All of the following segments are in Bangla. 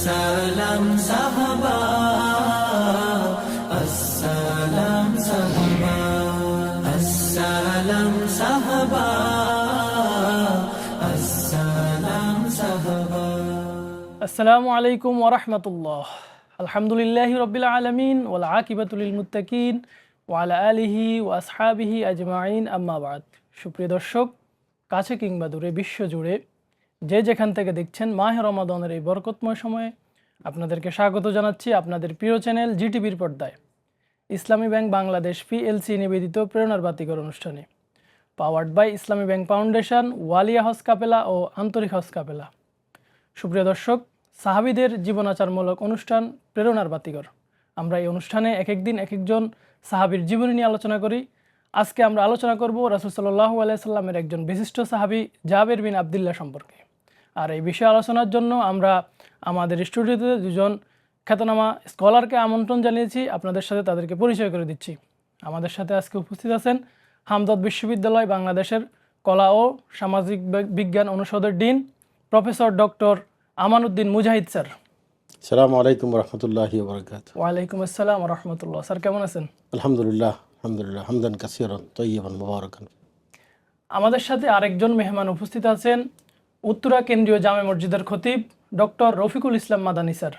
আসসালাম সাহাবা, আসসালাম সাহাবা, আসসালাম সাহাবা, আসসালাম সাহাবা। আসসালামু আলাইকুম ওয়া রাহমাতুল্লাহ। আলহামদুলিল্লাহি রাব্বিল আলামিন ওয়াল আকিবাতু লিল মুত্তাকিন ওয়া আলা আলিহি ওয়া আসহাবিহি আজমাইন, আম্মা বাদ। সুপ্রিয় দর্শক, কাছে কিংবা দূরে বিশ্বজুড়ে যে যেখান থেকে দেখছেন মাহে রমাদানের এই বরকতময় সময়ে আপনাদেরকে স্বাগত জানাচ্ছি আপনাদের প্রিয় চ্যানেল জিটিভির পর্দায় ইসলামী ব্যাংক বাংলাদেশ পিএলসি নিবেদিত প্রেরণার বাতিঘর অনুষ্ঠানে, powered by Islami bank foundation, ওয়ালিয়া হজ কাপেলা ও আন্তরিক হজ কাপেলা। সুপ্রিয় দর্শক, সাহাবীদের জীবনাচারমূলক অনুষ্ঠান প্রেরণার বাতিঘর। আমরা এই অনুষ্ঠানে এক একদিন এক একজন সাহাবীর জীবনী নিয়ে আলোচনা করি। আজকে আমরা আলোচনা করব রাসূল সাল্লাল্লাহু আলাইহি সাল্লামের একজন বিশিষ্ট সাহাবী জাবের বিন আবদুল্লাহ সম্পর্কে। আর এই বিষয়ে আলোচনার জন্য আমরা আমাদের স্টুডিওতে দুজন খ্যাতনামা স্কলারকে আমন্ত্রণ জানিয়েছি। আপনাদের সাথে তাদেরকে পরিচয় করে দিচ্ছি। আমাদের সাথে আজকে উপস্থিত আছেন হামদর্দ বিশ্ববিদ্যালয় বাংলাদেশের কলা ও সামাজিক বিজ্ঞান অনুষদের ডিন প্রফেসর ডক্টর আমানুদ্দিন মুজাহিদ স্যার। আসসালামু আলাইকুম রহমতুল্লাহি ওয়া বারাকাতুহু। ওয়ালাইকুম আসসালাম ওয়া রাহমাতুল্লাহ। স্যার কেমন আছেন? আলহামদুলিল্লাহ আলহামদুলিল্লাহ হামদান কাসীরান তাইয়িবান মুবারাকান। আমাদের সাথে আরেকজন মেহমান উপস্থিত আছেন উত্তরা কেন্দ্রীয় জামে মসজিদের খতিব ডক্টর রফিকুল ইসলাম মাদানী স্যার।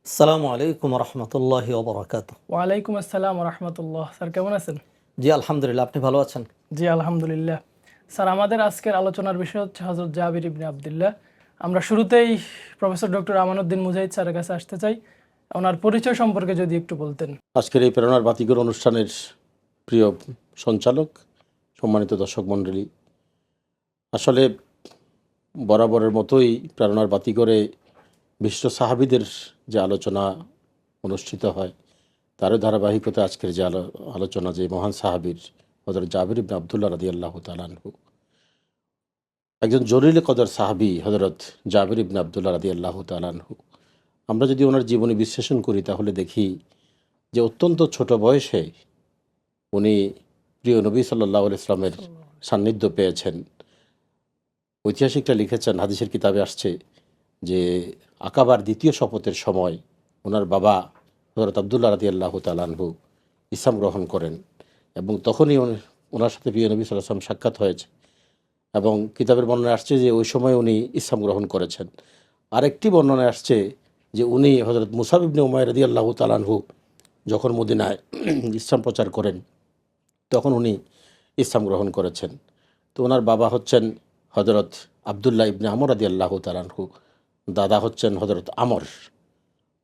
আসসালামু আলাইকুম রহমতুল্লাহি ওয়া বারাকাতুহু। ওয়ালাইকুম আসসালাম ওয়া রাহমাতুল্লাহ। স্যার কেমন আছেন? জি আলহামদুলিল্লাহ, আপনি ভালো আছেন? জি আলহামদুলিল্লাহ। স্যার, আমাদের আজকের আলোচনার বিষয় হচ্ছে হযরত জাবির ইবনে আবদুল্লাহ। আমরা শুরুতেই প্রফেসর ডক্টর আমানুদ্দিন মুজাহিদ স্যারের কাছে আসতে চাই। ওনার পরিচয় সম্পর্কে যদি একটু বলতেন। আজকের এই প্রেরণার বাতিঘর অনুষ্ঠানের প্রিয় সঞ্চালক, সম্মানিত দর্শক মণ্ডলী, আসলে বরাবরের মতোই প্রেরণার বাতিঘরে বিশিষ্ট সাহাবীদের যে আলোচনা অনুষ্ঠিত হয় তারও ধারাবাহিকতা আজকের যে আলোচনা যে মহান সাহাবীর হযরত জাবির ইবনে আবদুল্লাহ রাদিয়াল্লাহু তাআলা আনহু, একজন জলিল কদর সাহাবী হযরত জাবির ইবনে আবদুল্লাহ রাদিয়াল্লাহু তাআলা আনহু। আমরা যদি ওনার জীবনী বিশ্লেষণ করি তাহলে দেখি যে অত্যন্ত ছোট বয়সে উনি প্রিয় নবী সাল্লাল্লাহু আলাইহি ওয়াসাল্লামের সান্নিধ্য পেয়েছেন। ঐতিহাসিকরা লিখেছেন, হাদিসের কিতাবে আসছে যে আকাবার দ্বিতীয় শপথের সময় ওনার বাবা হযরত আবদুল্লাহ রাদিয়াল্লাহু তাআলা আনহু ইসলাম গ্রহণ করেন এবং তখনই ওনার সাথে প্রিয় নবী সাল্লাল্লাহু আলাইহি ওয়াসাল্লাম সাক্ষাৎ হয়েছে এবং কিতাবের বর্ণনায় আসছে যে ওই সময় উনি ইসলাম গ্রহণ করেছেন। আরেকটি বর্ণনায় আসছে যে উনি হযরত মুসাব ইবনে উমাইর রাদিয়াল্লাহু তাআলা আনহু যখন মদিনায় ইসলাম প্রচার করেন তখন উনি ইসলাম গ্রহণ করেছেন। তো ওনার বাবা হচ্ছেন হযরত আবদুল্লাহ ইবনে আমর রাদিয়াল্লাহু তাআলা আনহু, দাদা হচ্ছেন হযরত আমর।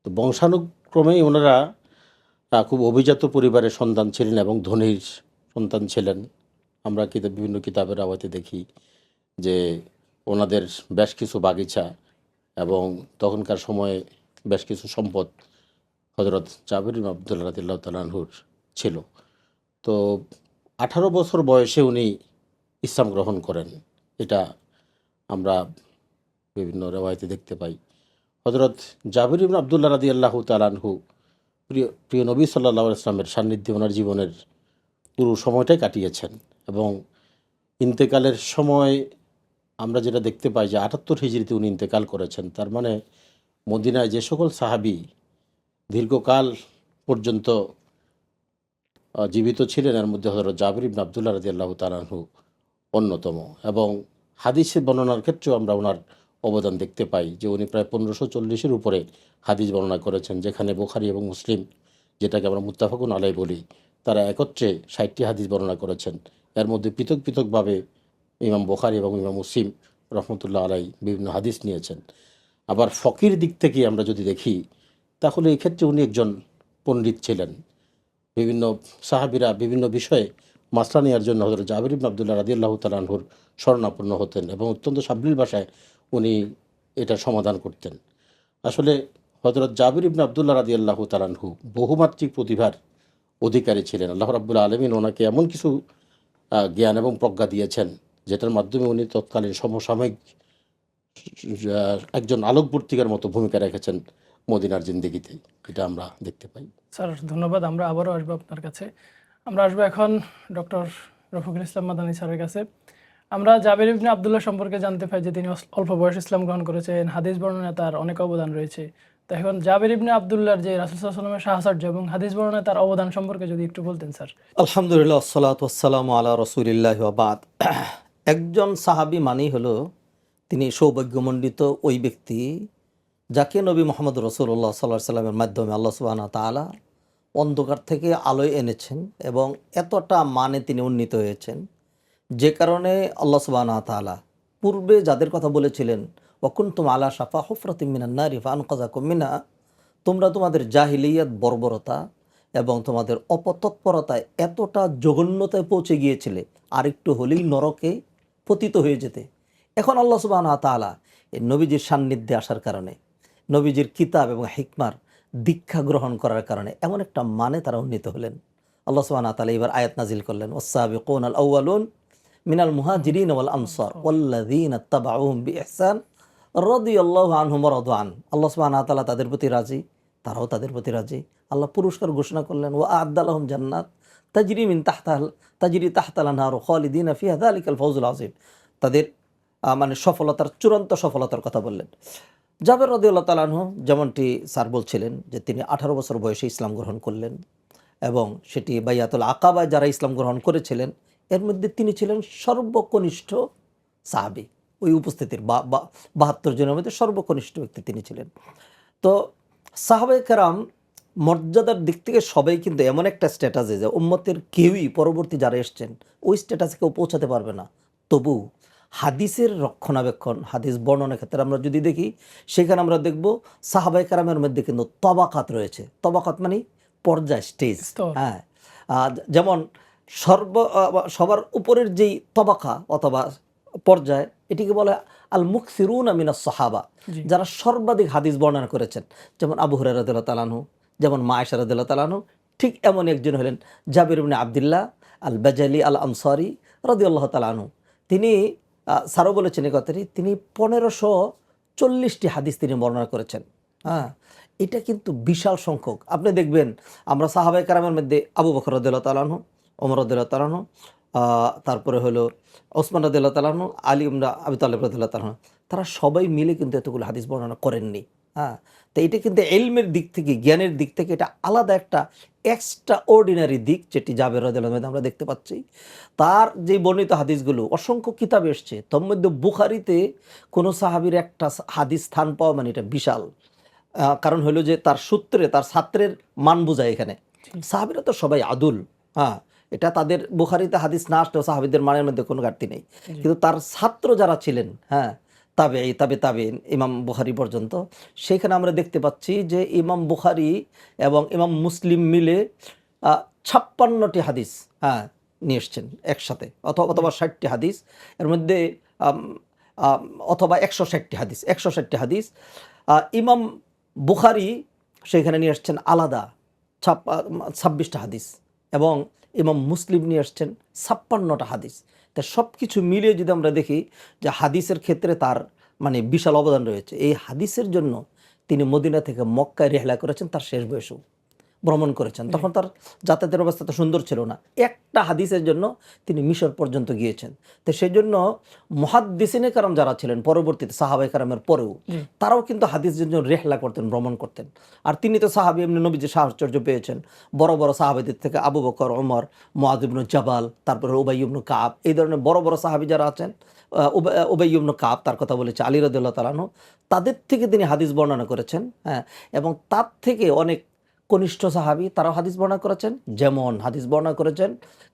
তো বংশানুক্রমেই ওনারা খুব অভিজাত পরিবারের সন্তান ছিলেন এবং ধনীর সন্তান ছিলেন। আমরা বিভিন্ন কিতাবের আওয়াতে দেখি যে ওনাদের বেশ কিছু বাগিচা এবং তখনকার সময়ে বেশ কিছু সম্পদ হযরত জাবির ইবনে আবদুল্লাহ রাদিয়াল্লাহু তাআলা আনহুর ছিল। তো 18 বছর বয়সে উনি ইসলাম গ্রহণ করেন, এটা আমরা বিভিন্ন রেওয়ায়েতে দেখতে পাই। হযরত জাবির ইবনে আবদুল্লাহ রাদিয়াল্লাহু তাআলা আনহু প্রিয় নবী সাল্লাল্লাহু আলাইহি ওয়াসাল্লামের সান্নিধ্যে ওনার জীবনের পুরো সময়টাই কাটিয়েছেন এবং ইন্তেকালের সময় আমরা যেটা দেখতে পাই যে 78 হিজরিতে উনি ইন্তেকাল করেছেন। তার মানে মদিনায় যে সকল সাহাবী দীর্ঘকাল পর্যন্ত জীবিত ছিলেন এর মধ্যে হযরত জাবির ইবনে আবদুল্লাহ রাদিয়াল্লাহু তাআলা আনহু অন্যতম এবং হাদিসের বর্ণনার ক্ষেত্রেও আমরা ওনার অবদান দেখতে পাই যে উনি প্রায় 1540-এর উপরে হাদিস বর্ণনা করেছেন, যেখানে বুখারী এবং মুসলিম, যেটাকে আমরা মুত্তাফাকুন আলাইহি বলি, তারা একত্রে 60টি হাদিস বর্ণনা করেছেন। এর মধ্যে পৃথক পৃথকভাবে ইমাম বুখারী এবং ইমাম মুসলিম রহমতুল্লাহ আলাইহি বিভিন্ন হাদিস নিয়েছেন। আবার ফকির দিক থেকে আমরা যদি দেখি তাহলে এই ক্ষেত্রে উনি একজন পণ্ডিত ছিলেন। বিভিন্ন সাহাবীরা বিভিন্ন বিষয়ে মাসলা নেওয়ার জন্য হযরত জাবির ইবনে আবদুল্লাহ রাদিয়াল্লাহু তাআলা আনহুর শরণাপন্ন হতেন এবং অত্যন্ত সাবলীল ভাষায় উনি এটা সমাধান করতেন। আসলে হযরত জাবির ইবনে আবদুল্লাহ রাদিয়াল্লাহু তাআলা আনহু বহুমাত্রিক প্রতিভার অধিকারী ছিলেন। আল্লাহ রাব্বুল আলামিন ওনাকে এমন কিছু জ্ঞান এবং প্রজ্ঞা দিয়েছেন যেটার মাধ্যমে উনি তৎকালীন সমসাময়িক একজন আলোকবর্তিকার মতো ভূমিকা রেখেছেন মদিনার জিন্দেগিতে, এটা আমরা দেখতে পাই। স্যার ধন্যবাদ। আমরা আবারও আসবো আপনার কাছে। আমরা আসবো এখন ডক্টর রফিকুল ইসলাম মাদানী স্যারের কাছে। আমরা জাবির ইবনে আবদুল্লাহ সম্পর্কে জানতে পাই যে তিনি অল্প বয়সে ইসলাম গ্রহণ করেছেন। হাদিস বর্ণনায় তার অনেক অবদান রয়েছে। তো এখন জাবের ইবনে আব্দুল্লাহর যে রাসূল সাল্লাল্লাহু আলাইহি ওয়াসাল্লামের সাহচর্য এবং হাদিস বর্ণনায় তার অবদান সম্পর্কে যদি একটু বলতেন স্যার। আলহামদুলিল্লাহ, আসসালাতু ওয়াসসালামু আলা রাসূলিল্লাহি ওয়া বাদ। একজন সাহাবী মানেই হলো তিনি সৌভাগ্যমণ্ডিত ওই ব্যক্তি যাকে নবী মুহাম্মদ রাসূলুল্লাহ সাল্লাল্লাহু আলাইহি সাল্লামের মাধ্যমে আল্লাহ সুবহানাহু ওয়া তাআলা অন্ধকার থেকে আলোয় এনেছেন এবং এতটা মানে তিনি উন্নীত হয়েছেন যে কারণে আল্লাহ সুবহানাহু ওয়া তাআলা পূর্বে যাদের কথা বলেছিলেন ওয়াকুনতুম আলা শাফা হুফরাতিম মিনান নারি ফাআনকাযাকুম মিনহা, তোমরা তোমাদের জাহিলিয়াত বর্বরতা এবং তোমাদের অপতৎপরতায় এতটা জঘন্যতায় পৌঁছে গিয়েছিলে আর একটু হলেই নরকে পতিত হয়ে যেতে। এখন আল্লাহ সুবহানাহু ওয়া তাআলা এই নবীজির সান্নিধ্যে আসার কারণে, নবীজির কিতাব এবং হিকমার দীক্ষা গ্রহণ করার কারণে এমন একটা মানে তারা উন্নীত হলেন। আল্লাহ সুবহানাহু ওয়া তাআলা এবার আয়াত নাজিল করলেন, ওয়াস-সাবিকুনাল আউয়ালুন মিনাল মুহাজিরিন ওয়াল আনসার ওয়াল্লাযীনা ইত্তাবাউহুম বিইহসান রাদিয়াল্লাহু আনহুম ওয়া রাদু আন। আল্লাহ সুবহানাহু ওয়া তাআলা তাদের প্রতি রাজি, তারাও তাদের প্রতি রাজি। আল্লাহ পুরস্কার ঘোষণা করলেন, ওয়া আ'আদ্দা লাহুম জান্নাত তাজরি তাহতাল আনহার খালিদিনা ফিহা যালিকাল ফাওজুল আযীম। তাদের মানে সফলতার, চূড়ান্ত সফলতার কথা বললেন। জাবের রাদিয়াল্লাহু তাআলা আনহু, যেমনটি স্যার বলছিলেন যে তিনি 18 বছর বয়সে ইসলাম গ্রহণ করলেন এবং সেটি বাইয়াতুল আকাবায় যারা ইসলাম গ্রহণ করেছিলেন এর মধ্যে তিনি ছিলেন সর্বকনিষ্ঠ সাহাবী। ওই উপস্থিতির 72 জনের মধ্যে সর্বকনিষ্ঠ ব্যক্তি তিনি ছিলেন। তো সাহাবায়ে কেরাম মর্যাদার দিক থেকে সবাই কিন্তু এমন একটা স্ট্যাটাসে যে উম্মতের কেউই পরবর্তী যারা এসছেন ওই স্ট্যাটাসে কেউ পৌঁছাতে পারবে না। তবু হাদিসের রক্ষণাবেক্ষণ, হাদিস বর্ণনার ক্ষেত্রে আমরা যদি দেখি সেখানে আমরা দেখব সাহাবায়ে কেরামের মধ্যে কিন্তু তবাকাত রয়েছে। তবাকাত মানে পর্যায়, স্টেজ। হ্যাঁ, যেমন সবার উপরের যেই তবাকা অথবা পর্যায়, এটিকে বলে আল মুকসিরুনা মিনাস সাহাবা, যারা সর্বাধিক হাদিস বর্ণনা করেছেন। যেমন আবু হুরায়রা রাদিয়াল্লাহু তাআলা আনহু, যেমন মা আয়েশা রাদিয়াল্লাহু তাআলা আনহু, ঠিক এমন একজন হলেন জাবির ইবনে আব্দুল্লাহ আল বাজালি আল আনসারী রাদিয়াল্লাহু তাআলা আনহু। তিনি স্যারও বলেছেন এই কথাটি, তিনি 1540টি হাদিস তিনি বর্ণনা করেছেন। হ্যাঁ, এটা কিন্তু বিশাল সংখ্যক। আপনি দেখবেন আমরা সাহাবায়ে কেরামের মধ্যে আবু বকর রাদিয়াল্লাহু তাআলা আনহু, ওমর রাদিয়াল্লাহু তাআলা আনহু, তারপরে হলো ওসমান রাদিয়াল্লাহু তাআলা আনহু, আলী ইবনে আবি তালিব রাদিয়াল্লাহু তাআলা আনহু, তারা সবাই মিলে কিন্তু এতগুলো হাদিস বর্ণনা করেননি। হ্যাঁ, তো এটা কিন্তু ইলমের দিক থেকে, জ্ঞানের দিক থেকে এটা আলাদা একটা এক্সট্রা অর্ডিনারি দিক, যেটি জাবের রাদিয়াল্লাহু আনহু আমরা দেখতে পাচ্ছি। তার যে বর্ণিত হাদিসগুলো অসংখ্য কিতাবে এসছে, তার মধ্যে বুখারীতে কোনো সাহাবীর একটা হাদিস স্থান পাওয়া মানে এটা বিশাল। কারণ হলো যে তার সূত্রে, তার ছাত্রের মান বোঝায় এখানে। সাহাবীরা তো সবাই আদুল। হ্যাঁ, এটা তাদের বুখারীতে হাদিস না আসলেও সাহাবীদের মানের মধ্যে কোনো ঘাটতি নেই। কিন্তু তার ছাত্র যারা ছিলেন, হ্যাঁ, তাবেঈন ইমাম বুখারী পর্যন্ত, সেখানে আমরা দেখতে পাচ্ছি যে ইমাম বুখারী এবং ইমাম মুসলিম মিলে 56টি হাদিস নিয়ে এসছেন একসাথে, অথবা 60টি হাদিস এর মধ্যে, অথবা 160টি হাদিস ইমাম বুখারী সেখানে নিয়ে এসছেন আলাদা 26টা হাদিস, এবং ইমাম মুসলিম নিয়ে এসছেন 56টা হাদিস। তা সব কিছু মিলিয়ে যদি আমরা দেখি যে হাদিসের ক্ষেত্রে তার মানে বিশাল অবদান রয়েছে। এই হাদিসের জন্য তিনি মদিনা থেকে মক্কায় রিহলা করেছেন, তার শেষ বয়সেও ভ্রমণ করেছেন। তখন তার যাতায়াতের অবস্থা তো সুন্দর ছিল না, একটা হাদিসের জন্য তিনি মিশর পর্যন্ত গিয়েছেন। তো সেই জন্য মুহাদ্দিসিনে কারাম যারা ছিলেন পরবর্তীতে সাহাবায়ে কেরামের পরেও, তারাও কিন্তু হাদিসের জন্য রিহলা করতেন, ভ্রমণ করতেন। আর তিনি তো সাহাবী, এমনি নবীজি সাহচর্য পেয়েছেন বড় বড় সাহাবীদের থেকে, আবু বকর, ওমর, মুআয ইবনে জাবাল, তারপরে উবাই ইবনে কাব, এই ধরনের বড় বড় সাহাবী যারা আছেন, উবাই ইবনে কাব তার কথা বলেছে, আলী রাদিয়াল্লাহু তাআলা আনহু, তাদের থেকে তিনি হাদিস বর্ণনা করেছেন। হ্যাঁ, এবং তার থেকে অনেক কনিষ্ঠ সাহাবী তারাও হাদিস বর্ণনা করেছেন। যেমন হাদিস বর্ণনা করেছেন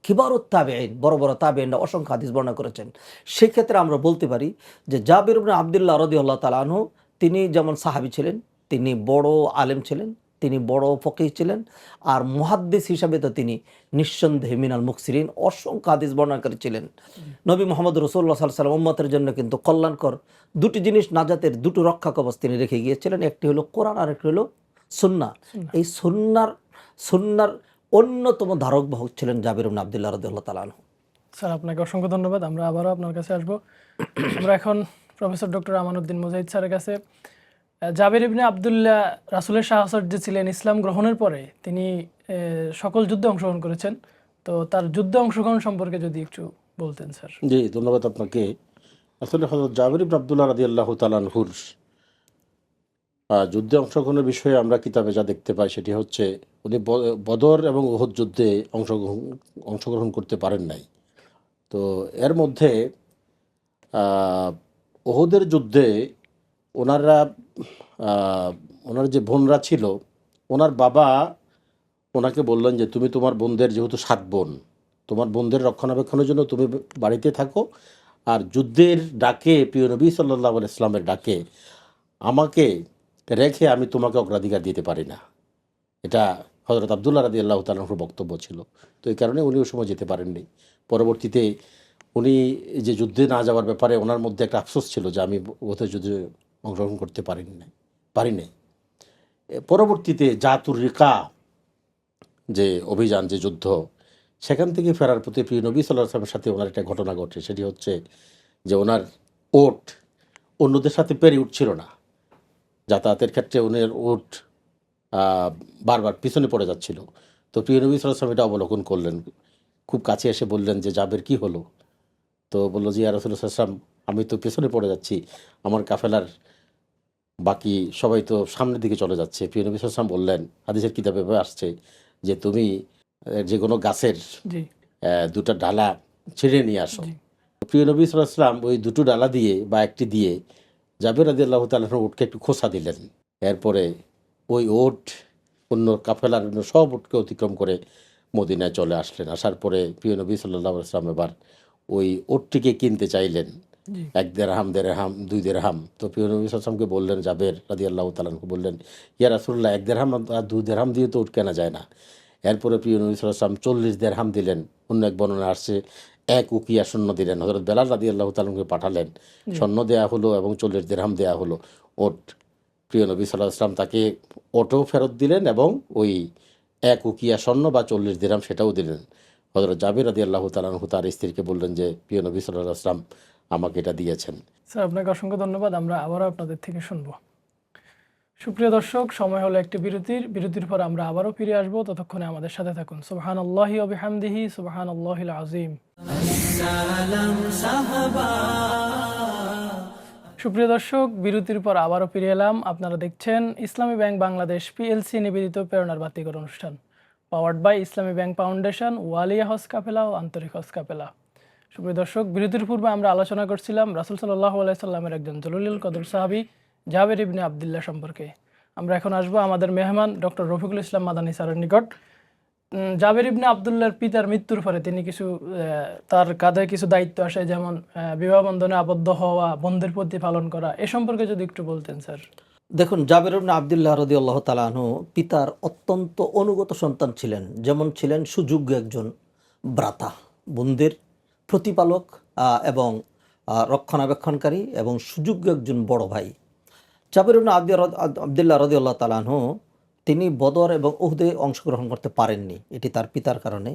কিবারুত তাবেঈন, বড় বড় তাবেঈনরা অসংখ্য হাদিস বর্ণনা করেছেন। সেক্ষেত্রে আমরা বলতে পারি যে জাবির ইবনে আব্দুল্লাহ রাদিয়াল্লাহু তাআলা আনহু, তিনি যেমন সাহাবী ছিলেন, তিনি বড় আলেম ছিলেন, তিনি বড় ফকিহ ছিলেন, আর মুহাদ্দিস হিসাবে তো তিনি নিঃসন্দেহে মিনাল মুকসিরিন, অসংখ্য হাদিস বর্ণনাকারী ছিলেন। নবী মুহাম্মদ রাসূলুল্লাহ সাল্লাল্লাহু আলাইহি ওয়াসাল্লাম উম্মতের জন্য কিন্তু কল্যাণকর দুটি জিনিস, নাজাতের দুটো রক্ষা কবচ তিনি রেখে গিয়েছিলেন। একটি হলো কোরআন, আর একটি হলো সুন্নাহ। এই সুন্নার অন্যতম ধারক বাহক ছিলেন জাবির ইবনে আব্দুল্লাহ রাদিয়াল্লাহু তাআলা আনহু। স্যার, আপনাকে অসংখ্য ধন্যবাদ। আমরা আবারও আপনার কাছে আসবো। আমরা এখন প্রফেসর ডক্টর আমানুদ্দিন মুজাহিদ স্যারের কাছে। জাবির ইবনে আব্দুল্লাহ রাসূলের সাহচর্য ছিলেন। ইসলাম গ্রহণের পরে তিনি সকল যুদ্ধে অংশগ্রহণ করেছেন। তো তার যুদ্ধে অংশগ্রহণ সম্পর্কে যদি একটু বলতেন স্যার। জি, ধন্যবাদ আপনাকে। আসলে হযরত জাবির ইবনে আব্দুল্লাহ রাদিয়াল্লাহু তাআলা আনহুর যুদ্ধে অংশগ্রহণের বিষয়ে আমরা কিতাবে যা দেখতে পাই সেটি হচ্ছে উনি বদর এবং উহুদ যুদ্ধে অংশগ্রহণ করতে পারেন নাই। তো এর মধ্যে উহুদের যুদ্ধে ওনারা ওনার যে বোনরা ছিল, ওনার বাবা ওনাকে বললেন যে তুমি তোমার বোনদের, যেহেতু 7 বোন, তোমার বোনদের রক্ষণাবেক্ষণের জন্য তুমি বাড়িতে থাকো, আর যুদ্ধের ডাকে, প্রিয় নবী সাল্লাল্লাহু আলাইহি ওয়াসাল্লামের ডাকে আমাকে রেখে আমি তোমাকে অগ্রাধিকার দিতে পারি না। এটা হযরত আব্দুল্লাহ রাদিয়াল্লাহু তাআলা আনহুর বক্তব্য ছিল। তো এই কারণে উনি ওই সময় যেতে পারেননি। পরবর্তীতে উনি যে যুদ্ধে না যাওয়ার ব্যাপারে ওনার মধ্যে একটা আফসোস ছিল যে আমি ওদের যুদ্ধে অংশগ্রহণ করতে পারিনি। পরবর্তীতে জাতুর রিকা যে অভিযান, যে যুদ্ধ, সেখান থেকে ফেরার পথে প্রিয় নবী সাল্লাল্লাহু আলাইহি ওয়াসাল্লামের সাথে ওনার একটা ঘটনা ঘটে। সেটি হচ্ছে যে ওনার ওট অন্যদের সাথে পেরে উঠছিল না। যাতায়াতের ক্ষেত্রে ওনার ওট বারবার পিছনে পড়ে যাচ্ছিল। তো প্রিয় নবী সাল্লাল্লাহু আলাইহি ওয়াসাল্লাম এটা অবলোকন করলেন, খুব কাছে এসে বললেন যে জাবের কি হলো? তো বললো যে ইয়া রাসূলুল্লাহ সাল্লাল্লাহু আলাইহি ওয়াসাল্লাম, আমি তো পেছনে পড়ে যাচ্ছি, আমার কাফেলার বাকি সবাই তো সামনের দিকে চলে যাচ্ছে। প্রিয় নবী সাল্লাল্লাহু আলাইহি ওয়াসাল্লাম বললেন, হাদিসের কিতাবে আসছে যে তুমি যে কোনো গাছের জি 2টা ডালা ছিঁড়ে নিয়ে আসো। জি প্রিয় নবী সাল্লাল্লাহু আলাইহি ওয়াসাল্লাম ওই 2টো ডালা দিয়ে বা একটি দিয়ে জাবের রাদিয়াল্লাহু তাআলা আনহুর উটকে একটু খোসা দিলেন। এরপরে ওই উট অন্য কাফেলার অন্য সব উটকে অতিক্রম করে মদিনায় চলে আসলেন। আসার পরে প্রিয় নবী সাল্লাল্লাহু আলাইহি ওয়াসাল্লাম এবার ওই উটটিকে কিনতে চাইলেন। জি 1 দিরহাম, 1.5 2 দিরহাম। তো প্রিয় নবী সাল্লাল্লাহু আলাইহি ওয়াসাল্লামকে বললেন, জাবের রাদিয়াল্লাহু তাআলা আনহু বললেন, ইয়া রাসূলুল্লাহ, 1 দিরহাম আর 2 দিরহাম দিয়ে তো উট কেনা যায় না। এরপরে প্রিয় নবী সাল্লাল্লাহু আলাইহি ওয়াসাল্লাম 40 দিরহাম দিলেন। অন্য এক বর্ণনায় আসছে 1 উকিয়া স্বর্ণ দিলেন। হযরত বেলাল রাদিয়াল্লাহু তাআলা আনহুকে পাঠালেন, স্বর্ণ দেয়া হলো এবং 40 দিরহাম দেয়া হলো ওট। প্রিয় নবী সাল্লাল্লাহু আলাইহি ওয়াসাল্লাম তাকে ওটও ফেরত দিলেন এবং ওই 1 উকিয়া স্বর্ণ বা 40 দিরহাম সেটাও দিলেন। হযরত জাবের রাদিয়াল্লাহু তাআলা আনহু তার স্ত্রীকে বললেন যে প্রিয় নবী সাল্লাল্লাহু আলাইহি ওয়াসাল্লাম আমাকে এটা দিয়েছেন। স্যার, আপনাকে অসংখ্য ধন্যবাদ। আমরা আবারও আপনাদের থেকে শুনবো। সুপ্রিয় দর্শক, সময় হলো একটি বিরতির পর আমরা আবারও ফিরে আসবো। ততক্ষণে আমাদের সাথে থাকুন। সুবহানাল্লাহি ওয়া বিহামদিহি, সুবহানাল্লাহিল আযীম। সালাম সাহাবা। সুপ্রিয় দর্শক, বিরতির পর আবারও ফিরে এলাম। আপনারা দেখছেন ইসলামী ব্যাংক বাংলাদেশ পিএলসি নিবেদিত প্রেরণার বাতিঘর অনুষ্ঠান, powered by Islami bank foundation, ওয়ালিয়া হজ কাফেলা ও আন্তরিক হজ কাফেলা। সুপ্রিয় দর্শক, বিরতির পূর্বে আমরা আলোচনা করছিলাম রাসূল সাল্লাল্লাহু আলাইহি সাল্লামের একজন জলিলুল কদর সাহাবী জাবের ইবনে আব্দুল্লাহ সম্পর্কে। আমরা এখন আসবো আমাদের মেহমান ডক্টর রফিকুল ইসলাম মাদানী স্যারের নিকট। জাবের ইবনে আব্দুল্লাহর পিতার মৃত্যুর পরে তিনি তার কাঁধে কিছু দায়িত্ব আসে, যেমন বিবাহ বন্ধনে আবদ্ধ হওয়া, বন্ধের প্রতি পালন করা। এ সম্পর্কে যদি একটু বলতেন স্যার। দেখুন, জাবের ইবনে আব্দুল্লাহ রাদিয়াল্লাহু তাআলা আনহু পিতার অত্যন্ত অনুগত সন্তান ছিলেন। যেমন ছিলেন সুযোগ্য একজন ভ্রাতা, বোনদের প্রতিপালক এবং রক্ষণাবেক্ষণকারী এবং সুযোগ্য একজন বড় ভাই। জাবের ইবনে আব্দুল্লাহ রাদিয়াল্লাহু তাআলা আনহু তিনি বদর এবং উহুদে অংশগ্রহণ করতে পারেননি, এটি তার পিতার কারণে।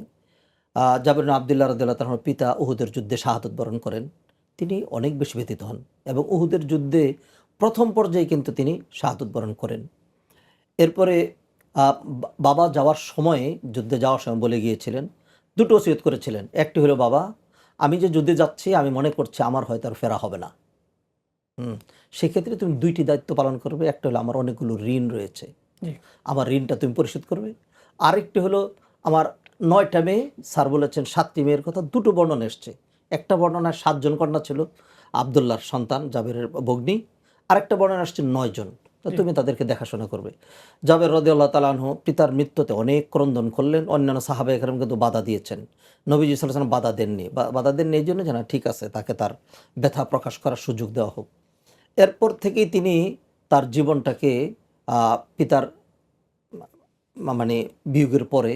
জাবের ইবনে আব্দুল্লাহ রাদিয়াল্লাহু তাআলার পিতা উহুদের যুদ্ধে শাহাদাত বরণ করেন। তিনি অনেক বেশি ব্যথিত হন এবং উহুদের যুদ্ধে প্রথম পর্যায়ে কিন্তু তিনি শাহাদাত বরণ করেন। এরপরে বাবা যাওয়ার সময়ে, যুদ্ধে যাওয়ার সময় বলে গিয়েছিলেন, 2টো ওসিয়ত করেছিলেন। একটি হলো, বাবা, আমি যে যুদ্ধে যাচ্ছি আমি মনে করছি আমার হয়তো আর ফেরা হবে না। সেক্ষেত্রে তুমি 2টি দায়িত্ব পালন করবে। একটা হলো, আমার অনেকগুলো ঋণ রয়েছে, আমার ঋণটা তুমি পরিশোধ করবে। আরেকটি হলো, আমার 9টা মেয়ে, স্যার বলেছেন 7টি মেয়ের কথা, 2টো বর্ণনা এসছে। একটা বর্ণনায় 7 জন কন্যা ছিল, আব্দুল্লাহর সন্তান জাবেরের ভগ্নী। আরেকটা বর্ণনা আসছে 9 জন। তো তুমি তাদেরকে দেখাশোনা করবে। জাবের রাদিয়াল্লাহু তাআলা আনহু পিতার মৃত্যুতে অনেক ক্রন্দন করলেন। অন্যান্য সাহাবায়ে কেরাম কিন্তু বাধা দিয়েছেন, নবীজি সাল্লাল্লাহু আলাইহি ওয়াসাল্লাম বাধা দেননি এই জন্য যে না, ঠিক আছে, তাকে তার ব্যথা প্রকাশ করার সুযোগ দেওয়া হোক। এরপর থেকেই তিনি তার জীবনটাকে পিতার মানে বিয়োগের পরে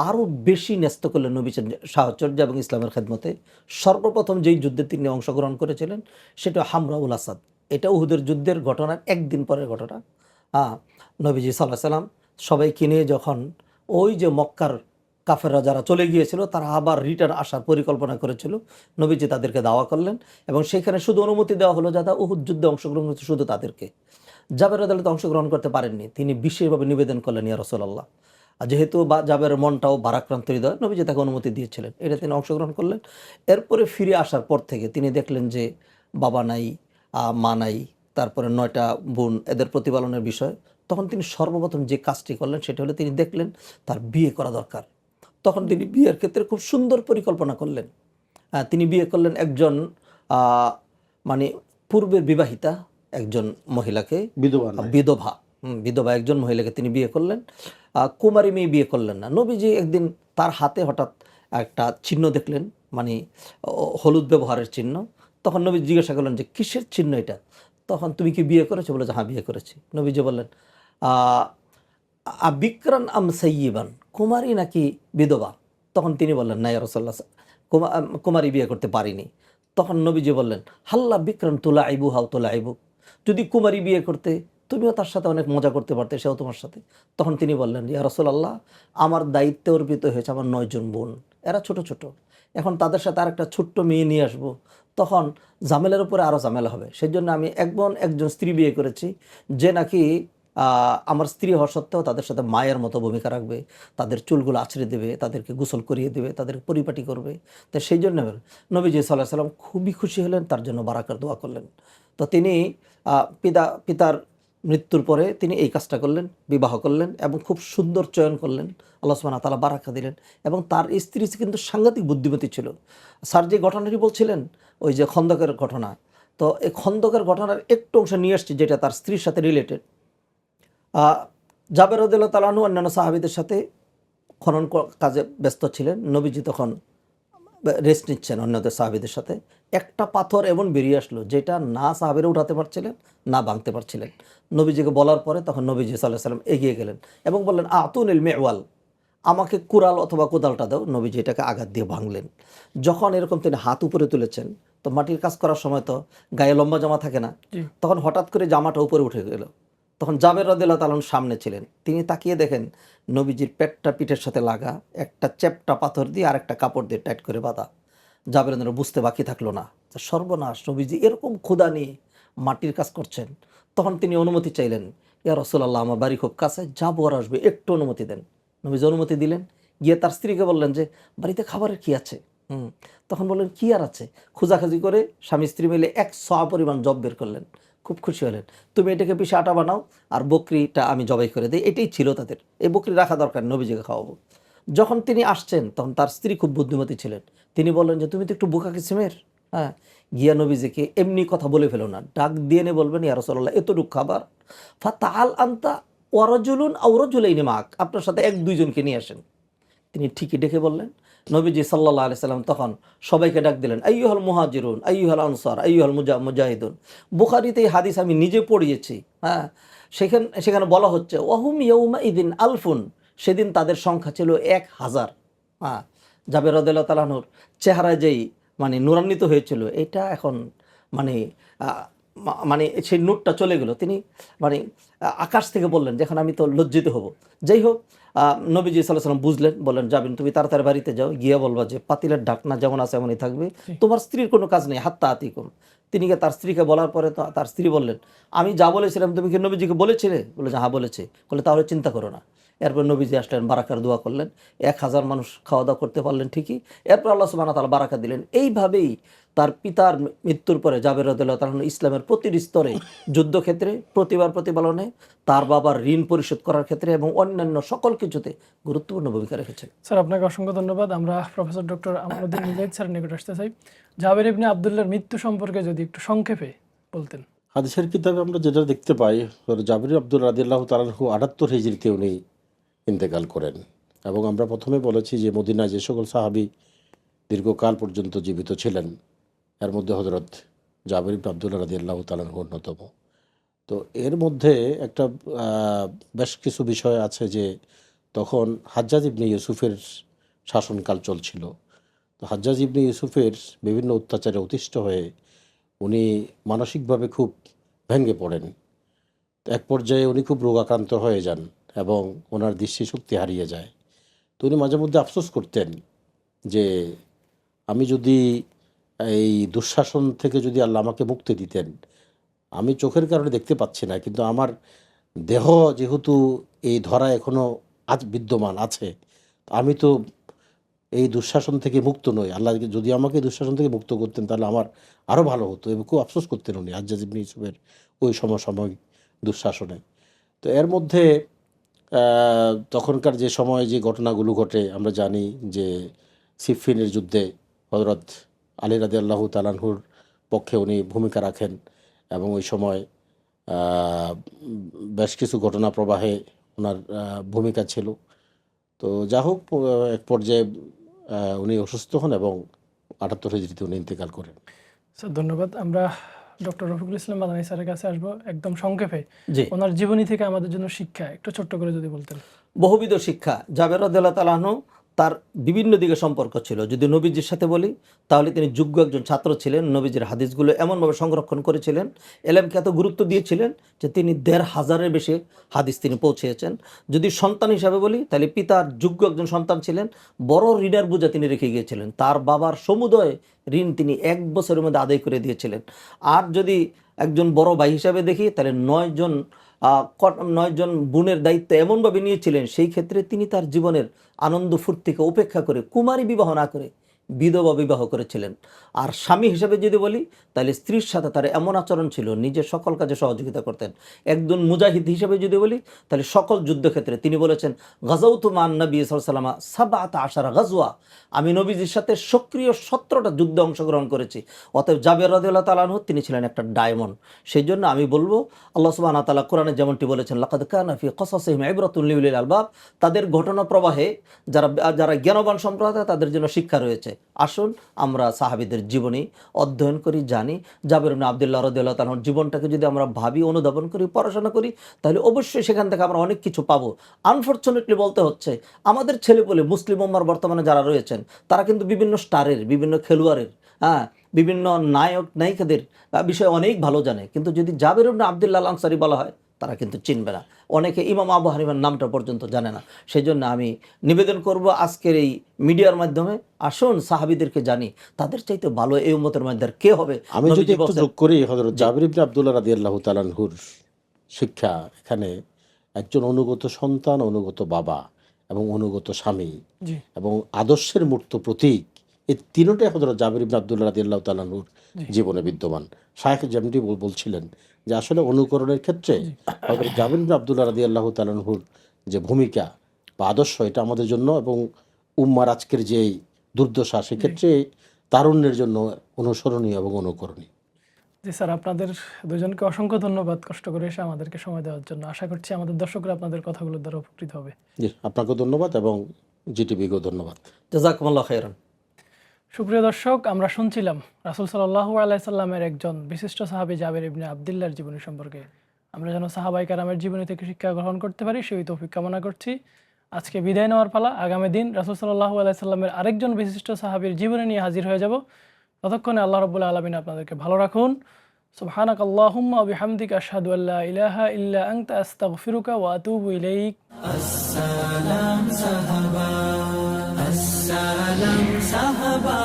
আরও বেশি ন্যস্ত করলেন নবীর সাহচর্য এবং ইসলামের খেদমতে। সর্বপ্রথম যেই যুদ্ধে তিনি অংশগ্রহণ করেছিলেন সেটা হামরাউল আসাদ। এটা উহুদের যুদ্ধের ঘটনার একদিন পরের ঘটনা। নবীজি সাল্লাল্লাহু আলাইহি ওয়াসাল্লাম সবাইকে নিয়ে যখন ওই যে মক্কার কাফেররা যারা চলে গিয়েছিল তারা আবার রিটার্ন আসার পরিকল্পনা করেছিল, নবীজি তাদেরকে দাওয়া করলেন এবং সেখানে শুধু অনুমতি দেওয়া হলো যারা উহুদ যুদ্ধে অংশগ্রহণ করছে শুধু তাদেরকে। জাবের রাদিয়াল্লাহু তাআলা অংশগ্রহণ করতে পারেননি। তিনি বিশেষভাবে নিবেদন করলেন, ইয়া রাসূলুল্লাহ, যেহেতু জাবেরের মনটাও ভারাক্রান্ত হৃদয়, নবীজি তাকে অনুমতি দিয়েছিলেন, এটা তিনি অংশগ্রহণ করলেন। এরপরে ফিরে আসার পর থেকে তিনি দেখলেন যে বাবা নাই, মা নাই, তারপরে 9টা বোন, এদের প্রতিপালনের বিষয়। তখন তিনি সর্বপ্রথম যে কাজটি করলেন সেটা হলো তিনি দেখলেন তার বিয়ে করা দরকার। তখন তিনি বিয়ের ক্ষেত্রে খুব সুন্দর পরিকল্পনা করলেন। তিনি বিয়ে করলেন একজন মানে পূর্বের বিবাহিতা একজন মহিলাকে, বিধবা নয়। বিধবা বিধবা একজন মহিলাকে তিনি বিয়ে করলেন। কুমারী মেয়ে বিয়ে করলেন না। নবীজি একদিন তার হাতে হঠাৎ একটা চিহ্ন দেখলেন, মানে হলুদ ব্যবহারের চিহ্ন। তখন নবী জিজ্ঞাসা করলেন যে কিসের চিহ্ন এটা? তখন তুমি কি বিয়ে করেছো? বলে যে হ্যাঁ বিয়ে করেছি। নবীজি বললেন বিক্রান আম সাইয়িবান, কুমারী নাকি বিধবা? তখন তিনি বললেন না ইয়া রাসূলুল্লাহ, কুমারী বিয়ে করতে পারিনি। তখন নবীজি বললেন হাল্লা বিক্রান তুলাইবু হাও তুলাইবু, যদি কুমারী বিয়ে করতে তুমিও তার সাথে অনেক মজা করতে পারতে, সেও তোমার সাথে। তখন তিনি বললেন ইয়া রাসূলুল্লাহ, আমার দায়িত্বে অর্পিত হয়েছে আমার 9 জন বোন, এরা ছোট ছোট, এখন তাদের সাথে আর একটা ছোট্ট মেয়ে নিয়ে আসবো, তখন ঝামেলার উপরে আরও ঝামেলা হবে। সেই জন্য আমি একজন স্ত্রী বিয়ে করেছি যে নাকি আমার স্ত্রী হওয়া সত্ত্বেও তাদের সাথে মায়ের মতো ভূমিকা রাখবে, তাদের চুলগুলো আছড়ে দেবে, তাদেরকে গোসল করিয়ে দেবে, তাদের পরিপাটি করবে। তো সেই জন্য নবীজি সাল্লাল্লাহু আলাইহি সাল্লাম খুবই খুশি হলেন, তার জন্য বারাকার দোয়া করলেন। তো তিনি পিতার মৃত্যুর পরে তিনি এই কাজটা করলেন, বিবাহ করলেন এবং খুব সুন্দর চয়ন করলেন। আল্লাহ সুবহানাহু ওয়া তাআলা বারাকা দিলেন। এবং তার স্ত্রী কিন্তু সাংঘাতিক বুদ্ধিমতী ছিল। স্যার যে ঘটনাটি বলছিলেন ওই যে খন্দকের ঘটনা, তো এই খন্দকের ঘটনার একটু অংশ নিয়ে আসছি যেটা তার স্ত্রীর সাথে রিলেটেড। জাবের রাদিয়াল্লাহু তাআলা আনহু অন্যান্য সাহাবীদের সাথে খনন কাজে ব্যস্ত ছিলেন। নবীজি তখন রেস্ট নিচ্ছেন অন্যদের সাহাবীদের সাথে। একটা পাথর এমন বেরিয়ে আসলো যেটা না সাহাবীরা উঠাতে পারছিলেন না ভাঙতে পারছিলেন। নবীজিকে বলার পরে তখন নবীজি সাল্লাল্লাহু আলাইহি সাল্লাম এগিয়ে গেলেন এবং বললেন আতুনিল মিওয়াল, আমাকে কুড়াল অথবা কোদালটা দাও। নবীজি এটাকে আঘাত দিয়ে ভাঙলেন। যখন এরকম তিনি হাত উপরে তুলেছেন, তো মাটির কাজ করার সময় তো গায়ে লম্বা জামা থাকে না, তখন হঠাৎ করে জামাটা উপরে উঠে গেল। তখন জাবের রাদিয়াল্লাহু তাআলা সামনে ছিলেন, তিনি তাকিয়ে দেখেন নবীজির পেটটা পিঠের সাথে লাগা, একটা চ্যাপ্টা পাথর দিয়ে আর একটা কাপড় দিয়ে টাইট করে বাঁধা। জাবের রাদিয়াল্লাহু বুঝতে বাকি থাকলো না, সর্বনাশ, নবীজি এরকম ক্ষুধা নিয়ে মাটির কাজ করছেন। তখন তিনি অনুমতি চাইলেন, ইয়া রাসূলুল্লাহ, আমার বাড়ি খুব কাছে, যাবো আর আসবে, একটু অনুমতি দেন। নবীজি অনুমতি দিলেন। গিয়ে তার স্ত্রীকে বললেন যে বাড়িতে খাবারের কি আছে? তখন বললেন কি আর আছে? খোঁজাখুঁজি করে স্বামী স্ত্রী মিলে 100 পরিমাণ জব বের করলেন। খুব খুশি হলেন, তুমি এটাকে পিষে আটা বানাও আর বকরিটা আমি জবাই করে দিই। এটাই ছিল তাদের, এই বকরি রাখা দরকার, নবীজিকে খাওয়াবো। যখন তিনি আসছেন তখন তার স্ত্রী খুব বুদ্ধিমতী ছিলেন। তিনি বললেন যে তুমি তো একটু বোকা কিসিমের, হ্যাঁ, গিয়া নবীজিকে এমনি কথা বলে ফেলো না, ডাক দিয়ে নে বলবেন ইয়া রাসূলুল্লাহ, এতটুকু খাবার, ফাতাআল আনতা ওয়া রাজুলুন আও রাজুলাইনি মাক, আপনার সাথে 1-2 জনকে নিয়ে আসেন। তিনি ঠিকই ডেকে বললেন। নবীজি সাল্লাল্লাহু আলাইহি সাল্লাম তখন সবাইকে ডাক দিলেন, আইয়ুহাল মুহাজিরুন আইয়ুহাল আনসার আইয়ুহাল মুজাহিদুন। বুখারীতে এই হাদিস আমি নিজে পড়িয়েছি। হ্যাঁ, সেখানে বলা হচ্ছে ওয়াহুম ইয়াউমা ইদিন আলফুন, সেদিন তাদের সংখ্যা ছিল 1000। হ্যাঁ, জাবের রাদিয়াল্লাহু তাআলা আনহুর চেহারায় যেই মানে নূরান্বিত হয়েছিল, এটা এখন মানে মানে সেই নূরটা চলে গেল। তিনি মানে আকাশ থেকে বললেন, যখন আমি তো লজ্জিত হব। যাই হোক, নবীজি সাল্লাল্লাহু আলাইহি সাল্লাম বুঝলেন, বললেন যাবেন তুমি তাড়াতাড়ি বাড়িতে যাও, গিয়ে বলবা যে পাতিলের ঢাকনা যেমন আছে এমনই থাকবে, তোমার স্ত্রীর কোনো কাজ নেই, হাত্তা আতিকুম। তিনি তার স্ত্রীকে বলার পরে তো তার স্ত্রী বললেন, আমি যা বলেছিলাম তুমি কি নবীজিকে বলেছিলে? বলে যে হ্যাঁ বলেছি। বলে তাহলে চিন্তা করো না। এরপর নবীজি আসলেন, বারাকার দোয়া করলেন, 1000 মানুষ খাওয়া দাওয়া করতে পারলেন ঠিকই। এরপর আল্লাহ সুবহানাহু ওয়া তাআলা বারাকা দিলেন। এইভাবেই তার পিতার মৃত্যুর পরে জাবের রাদিয়াল্লাহু তাআলা ইসলামের প্রতিটি স্তরে, যুদ্ধক্ষেত্রে, প্রতিপালনে, তার বাবার ঋণ পরিশোধ করার ক্ষেত্রে এবং অন্যান্য সকল কিছুতে গুরুত্বপূর্ণ ভূমিকা রেখেছেন। স্যার আপনাকে অসংখ্য ধন্যবাদ। আমরা প্রফেসর ডক্টর আমানুদ্দিন মুজাহিদ স্যারের নিকট আসতে চাই। জাবের ইবনে আব্দুল্লাহর মৃত্যু সম্পর্কে যদি একটু সংক্ষেপে বলতেন। হাদিসের কিতাবে আমরা যেটা দেখতে পাই, জাবির আব্দুল্লাহ রাদিয়াল্লাহু তাআলা আনহু 78 হিজরিতে উনি ইন্তেকাল করেন। এবং আমরা প্রথমে বলেছি যে মদিনায় যে সকল সাহাবী দীর্ঘকাল পর্যন্ত জীবিত ছিলেন, এর মধ্যে হযরত জাবির ইবনে আব্দুল্লাহ রাদিয়াল্লাহু তাআলা আনহু অন্যতম। তো এর মধ্যে একটা বেশ কিছু বিষয় আছে যে তখন হাজ্জাজ ইবনে ইউসুফের শাসনকাল চলছিল। তো হাজ্জাজ ইবনে ইউসুফের বিভিন্ন অত্যাচারে অতিষ্ঠ হয়ে উনি মানসিকভাবে খুব ভেঙে পড়েন। এক পর্যায়ে উনি খুব রোগাক্রান্ত হয়ে যান এবং ওনার দৃষ্টিশক্তি হারিয়ে যায়। তো উনি মাঝে মধ্যে আফসোস করতেন যে আমি যদি এই দুঃশাসন থেকে যদি আল্লাহ আমাকে মুক্তি দিতেন, আমি চোখের কারণে দেখতে পাচ্ছি না, কিন্তু আমার দেহ যেহেতু এই ধরা এখনও আজ বিদ্যমান আছে, আমি তো এই দুঃশাসন থেকে মুক্ত নই, আল্লাহ যদি আমাকে এই দুঃশাসন থেকে মুক্ত করতেন তাহলে আমার আরও ভালো হতো, এবং খুব আফসোস করতেন উনি হাজ্জাজ ইবনে ইউসুফের ওই সমসাময়িক দুঃশাসনে। তো এর মধ্যে তখনকার যে সময় যে ঘটনাগুলো ঘটে আমরা জানি যে সিফিনের যুদ্ধে হযরত আলী রাদিয়াল্লাহু তাআলা আনহুর পক্ষে উনি ভূমিকা রাখেন, এবং ওই সময় বেশ কিছু ঘটনা প্রবাহে ওনার ভূমিকা ছিল। তো যা হোক, এক পর্যায়ে উনি অসুস্থ হন এবং ৭৮ হিজরিতে উনি ইন্তেকাল করেন। স্যার ধন্যবাদ। আমরা ডক্টর রফিকুল ইসলাম মাদানী স্যারের কাছে আসবো একদম সংক্ষেপে। জি, ওনার জীবনী থেকে আমাদের জন্য শিক্ষা একটু ছোট্ট করে যদি বলতেন। বহুবিধ শিক্ষা। জাবের রাদিয়াল্লাহু তাআলা আনহু তার বিভিন্ন দিকে সম্পর্ক ছিল। যদি নবীজির সাথে বলি তাহলে তিনি যোগ্য একজন ছাত্র ছিলেন। নবীজির হাদিসগুলো এমনভাবে সংরক্ষণ করেছিলেন, এলেমকে এত গুরুত্ব দিয়েছিলেন যে তিনি ১৫০০-এর বেশি হাদিস তিনি পৌঁছেছেন। যদি সন্তান হিসাবে বলি তাহলে পিতার যোগ্য একজন সন্তান ছিলেন, বড় ঋণের বোঝা তিনি রেখে গিয়েছিলেন। তার বাবার সমুদয় ঋণ তিনি ১ বছরের মধ্যে আদায় করে দিয়েছিলেন। আর যদি একজন বড় ভাই হিসাবে দেখি তাহলে ৯ জন বোনের দায়িত্ব এমনভাবে নিয়েছিলেন, সেই ক্ষেত্রে তিনি তার জীবনের আনন্দ ফুর্তিকে উপেক্ষা করে কুমারী বিবাহ না করে বিধবা বিবাহ করেছিলেন। আর স্বামী হিসেবে যদি বলি তাহলে স্ত্রীর সাথে তার এমন আচরণ ছিল, নিজের সকল কাজে সহযোগিতা করতেন। একজন মুজাহিদ হিসেবে যদি বলি তাহলে সকল যুদ্ধক্ষেত্রে তিনি বলেছেন, গাজাউতু মান নবী সাল্লাল্লাহু আলাইহি ওয়াসাল্লাম সাবআতা আশারা গাজওয়া, আমি নবীজির সাথে সক্রিয় ১৭টা যুদ্ধে অংশগ্রহণ করেছি। অতএব জাবের রাদিয়াল্লাহু তাআলা আনহু তিনি ছিলেন একটা ডায়মন্ড। সেই জন্য আমি বলবো আল্লাহ সুবহানাহু ওয়া তাআলা কোরআনে যেমনটি বলেছেন, লাকাদ কানা ফি কসাসিহিম ইবরাতুন লিউলিল আলবাব, তাদের ঘটনা প্রবাহে যারা জ্ঞানবান সম্প্রদায় তাদের জন্য শিক্ষা রয়েছে। আসুন আমরা সাহাবীদের জীবনী অধ্যয়ন করি, জানি। জাবের ইবনে আব্দুল্লাহ রাদিয়াল্লাহু তাআলার জীবনটাকে যদি আমরা ভাবি, অনুধাবন করি, পড়াশোনা করি, তাহলে অবশ্যই সেখান থেকে আমরা অনেক কিছু পাবো। আনফরচুনেটলি বলতে হচ্ছে, আমাদের ছেলেপুলে মুসলিম উম্মার বর্তমানে যারা রয়েছেন তারা কিন্তু বিভিন্ন স্টারের, বিভিন্ন খেলোয়াড়ের, বিভিন্ন নায়ক নায়িকাদের বিষয়ে অনেক ভালো জানে, কিন্তু যদি জাবের ইবনে আব্দুল্লাহ আল আনসারী বলা হয় তারা কিন্তু চিনবে না। অনেকে ইমাম আবু হানিফার নামটা পর্যন্ত জানে না। সেই জন্য আমি নিবেদন করব আজকের এই মিডিয়ার মাধ্যমে, আসুন সাহাবীদেরকে জানি, তাদের চাইতে ভালো এই উম্মতের মধ্যে কে হবে। আমি যদি একটু যোগ করি, হযরত জাবির ইবনে আব্দুল্লাহ রাদিয়াল্লাহু তাআলা আনহুর শিক্ষা এখানে একজন অনুগত সন্তান, অনুগত বাবা এবং অনুগত স্বামী জি এবং আদর্শের মূর্ত প্রতীক, এই তিনটাই হযরত জাবির ইবনে আব্দুল্লাহ রাদিয়াল্লাহু তাআলা আনহুর জীবনে বিদ্যমান। শায়খ যেমনটি বলছিলেন যে আসলে অনুকরণের ক্ষেত্রে হযরত জাবির ইবনে আব্দুল্লাহ রাদিয়াল্লাহু তাআলা আনহুর যে ভূমিকা বা আদর্শ, এটা আমাদের জন্য এবং উম্মার আজকের যে দুর্দশা সেক্ষেত্রে তারুণ্যের জন্য অনুসরণীয় এবং অনুকরণীয়। জি স্যার, আপনাদের দুজনকে অসংখ্য ধন্যবাদ কষ্ট করে এসে আমাদেরকে সময় দেওয়ার জন্য। আশা করছি আমাদের দর্শকরা আপনাদের কথাগুলোর দ্বারা উপকৃত হবে। জি, আপনাকেও ধন্যবাদ এবং জিটিভিকেও ধন্যবাদ। জাযাকুমুল্লাহু খাইরান। সুপ্রিয় দর্শক, আমরা শুনছিলাম রাসূল সাল্লাল্লাহু আলাইহি সাল্লামের একজন বিশিষ্ট সাহাবী জাবের ইবনে আব্দুল্লাহর জীবনী সম্পর্কে। আমরা যেন সাহাবায়ে কেরামের জীবনী থেকে শিক্ষা গ্রহণ করতে পারি সেই তৌফিক কামনা করছি। আজকে বিদায় নেওয়ার পালা। আগামী দিন রাসূল সাল্লাল্লাহু আলাইহি সাল্লামের আরেকজন বিশিষ্ট সাহাবীর জীবনী নিয়ে হাজির হয়ে যাব। ততক্ষণে আল্লাহ রাব্বুল আলামিন আপনাদেরকে ভালো রাখুন। সুবহানাকাল্লাহুম্মা ওয়া বিহামদিকা আশহাদু আল্লা ইলাহা ইল্লা আনতা আস্তাগফিরুকা ওয়া আতুবু ইলাইক। আসসালাম সাহাবা, আসসালাম সাহাবা।